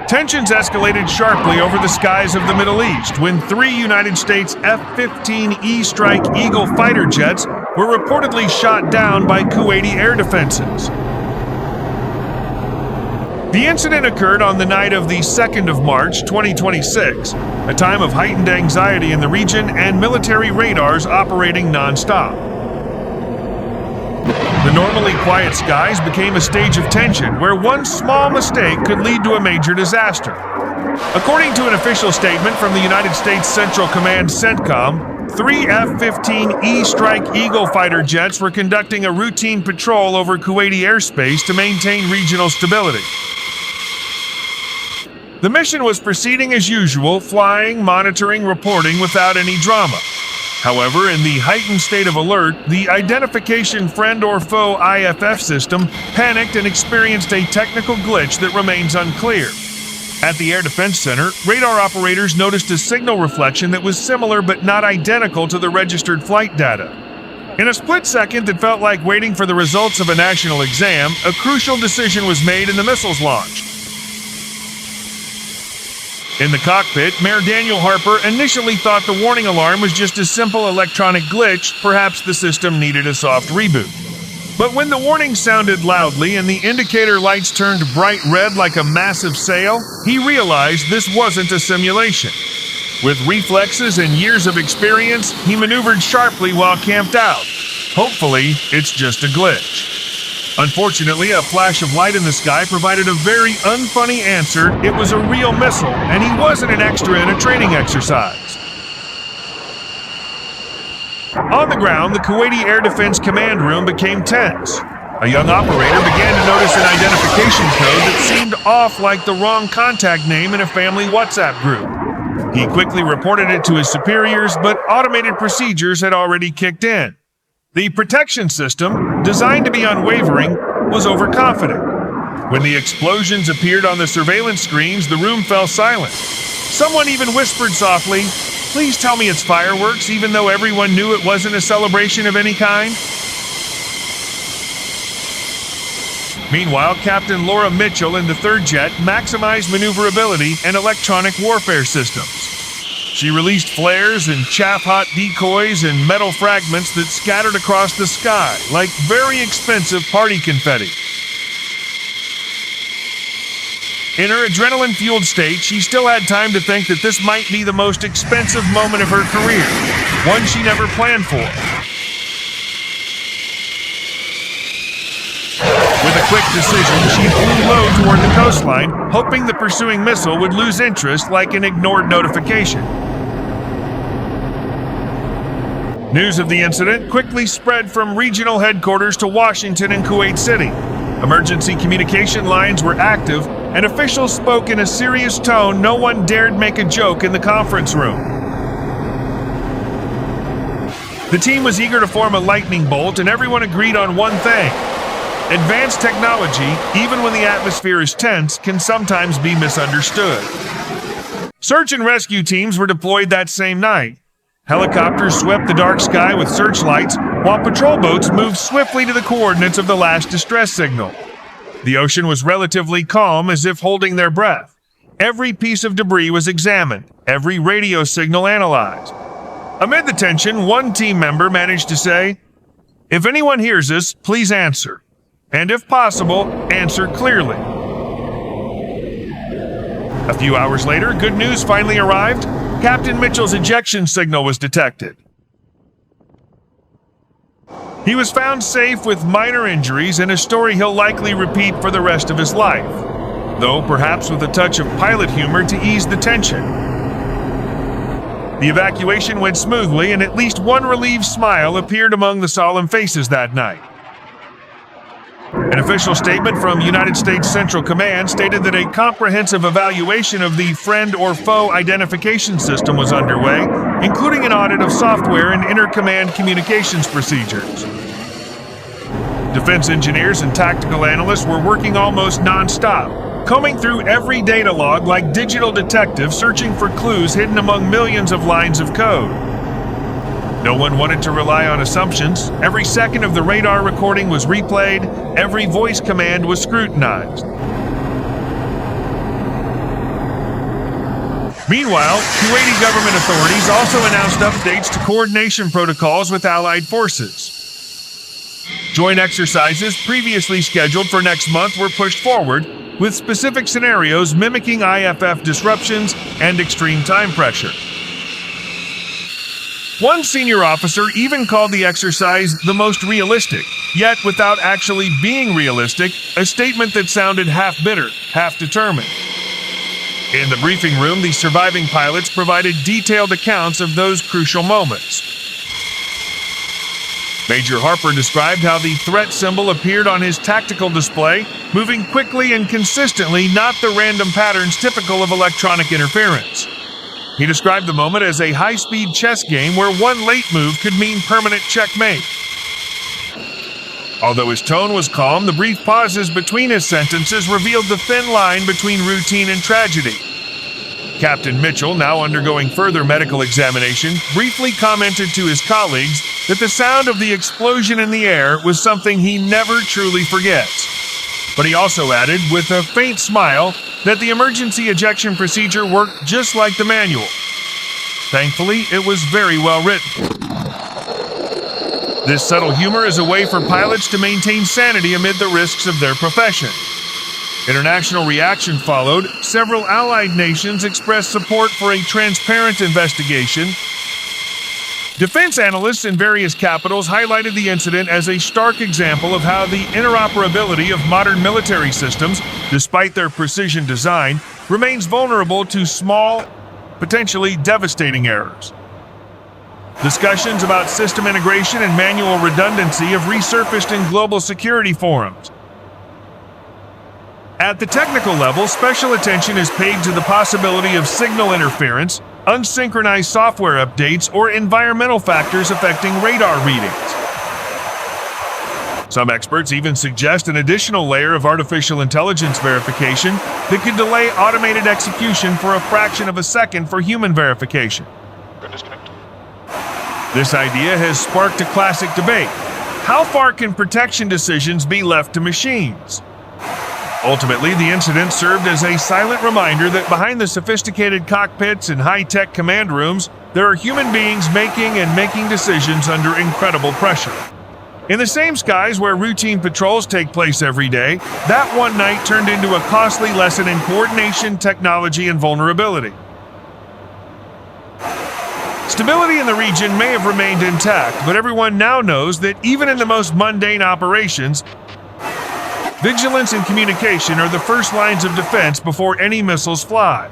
Tensions escalated sharply over the skies of the Middle East when 3 United States F-15 Strike Eagle fighter jets were reportedly shot down by Kuwaiti air defenses. The incident occurred on the night of the 2nd of March, 2026, a time of heightened anxiety in the region and military radars operating non-stop. The normally quiet skies became a stage of tension where one small mistake could lead to a major disaster. According to an official statement from the United States Central Command CENTCOM, 3 F-15 Strike Eagle fighter jets were conducting a routine patrol over Kuwaiti airspace to maintain regional stability. The mission was proceeding as usual, flying, monitoring, reporting without any drama. However, in the heightened state of alert, the Identification Friend or Foe IFF system panicked and experienced a technical glitch that remains unclear. At the Air Defense Center, radar operators noticed a signal reflection that was similar but not identical to the registered flight data. In a split second that felt like waiting for the results of a national exam, a crucial decision was made and the missiles launched. In the cockpit, Mayor Daniel Harper initially thought the warning alarm was just a simple electronic glitch, perhaps the system needed a soft reboot. But when the warning sounded loudly and the indicator lights turned bright red like a massive sail, he realized this wasn't a simulation. With reflexes and years of experience, he maneuvered sharply while camped out. Hopefully, it's just a glitch. Unfortunately, a flash of light in the sky provided a very unfunny answer. It was a real missile, and he wasn't an extra in a training exercise. On the ground, the Kuwaiti Air Defense Command room became tense. A young operator began to notice an identification code that seemed off like the wrong contact name in a family WhatsApp group. He quickly reported it to his superiors, but automated procedures had already kicked in. The protection system, designed to be unwavering, was overconfident. When the explosions appeared on the surveillance screens, the room fell silent. Someone even whispered softly, "Please tell me it's fireworks," even though everyone knew it wasn't a celebration of any kind. Meanwhile, Captain Laura Mitchell in the 3rd Jet maximized maneuverability and electronic warfare systems. She released flares and chaff-hot decoys and metal fragments that scattered across the sky like very expensive party confetti. In her adrenaline-fueled state, she still had time to think that this might be the most expensive moment of her career, one she never planned for. With a quick decision, she flew low toward the coastline, hoping the pursuing missile would lose interest like an ignored notification. News of the incident quickly spread from regional headquarters to Washington and Kuwait City. Emergency communication lines were active, and officials spoke in a serious tone. No one dared make a joke in the conference room. The team was eager to form a lightning bolt, and everyone agreed on one thing. Advanced technology, even when the atmosphere is tense, can sometimes be misunderstood. Search and rescue teams were deployed that same night. Helicopters swept the dark sky with searchlights, while patrol boats moved swiftly to the coordinates of the last distress signal. The ocean was relatively calm, as if holding their breath. Every piece of debris was examined, every radio signal analyzed. Amid the tension, one team member managed to say, "If anyone hears us, please answer. And if possible, answer clearly." A few hours later, good news finally arrived. Captain Mitchell's ejection signal was detected. He was found safe with minor injuries and a story he'll likely repeat for the rest of his life, though perhaps with a touch of pilot humor to ease the tension. The evacuation went smoothly, and at least one relieved smile appeared among the solemn faces that night. An official statement from United States Central Command stated that a comprehensive evaluation of the friend or foe identification system was underway, including an audit of software and inter-command communications procedures. Defense engineers and tactical analysts were working almost non-stop, combing through every data log like digital detectives searching for clues hidden among millions of lines of code. No one wanted to rely on assumptions. Every second of the radar recording was replayed. Every voice command was scrutinized. Meanwhile, Kuwaiti government authorities also announced updates to coordination protocols with allied forces. Joint exercises previously scheduled for next month were pushed forward, with specific scenarios mimicking IFF disruptions and extreme time pressure. One senior officer even called the exercise the most realistic, yet without actually being realistic, a statement that sounded half bitter, half determined. In the briefing room, the surviving pilots provided detailed accounts of those crucial moments. Major Harper described how the threat symbol appeared on his tactical display, moving quickly and consistently, not the random patterns typical of electronic interference. He described the moment as a high-speed chess game where one late move could mean permanent checkmate. Although his tone was calm, the brief pauses between his sentences revealed the thin line between routine and tragedy. Captain Mitchell, now undergoing further medical examination, briefly commented to his colleagues that the sound of the explosion in the air was something he never truly forgets. But he also added, with a faint smile, that the emergency ejection procedure worked just like the manual. Thankfully, it was very well written. This subtle humor is a way for pilots to maintain sanity amid the risks of their profession. International reaction followed. Several allied nations expressed support for a transparent investigation. Defense analysts in various capitals highlighted the incident as a stark example of how the interoperability of modern military systems, despite their precision design, remains vulnerable to small, potentially devastating errors. Discussions about system integration and manual redundancy have resurfaced in global security forums. At the technical level, special attention is paid to the possibility of signal interference, unsynchronized software updates, or environmental factors affecting radar readings. Some experts even suggest an additional layer of artificial intelligence verification that could delay automated execution for a fraction of a second for human verification. This idea has sparked a classic debate. How far can protection decisions be left to machines? Ultimately, the incident served as a silent reminder that behind the sophisticated cockpits and high-tech command rooms, there are human beings making decisions under incredible pressure. In the same skies where routine patrols take place every day, that one night turned into a costly lesson in coordination, technology, and vulnerability. Stability in the region may have remained intact, but everyone now knows that even in the most mundane operations, vigilance and communication are the first lines of defense before any missiles fly.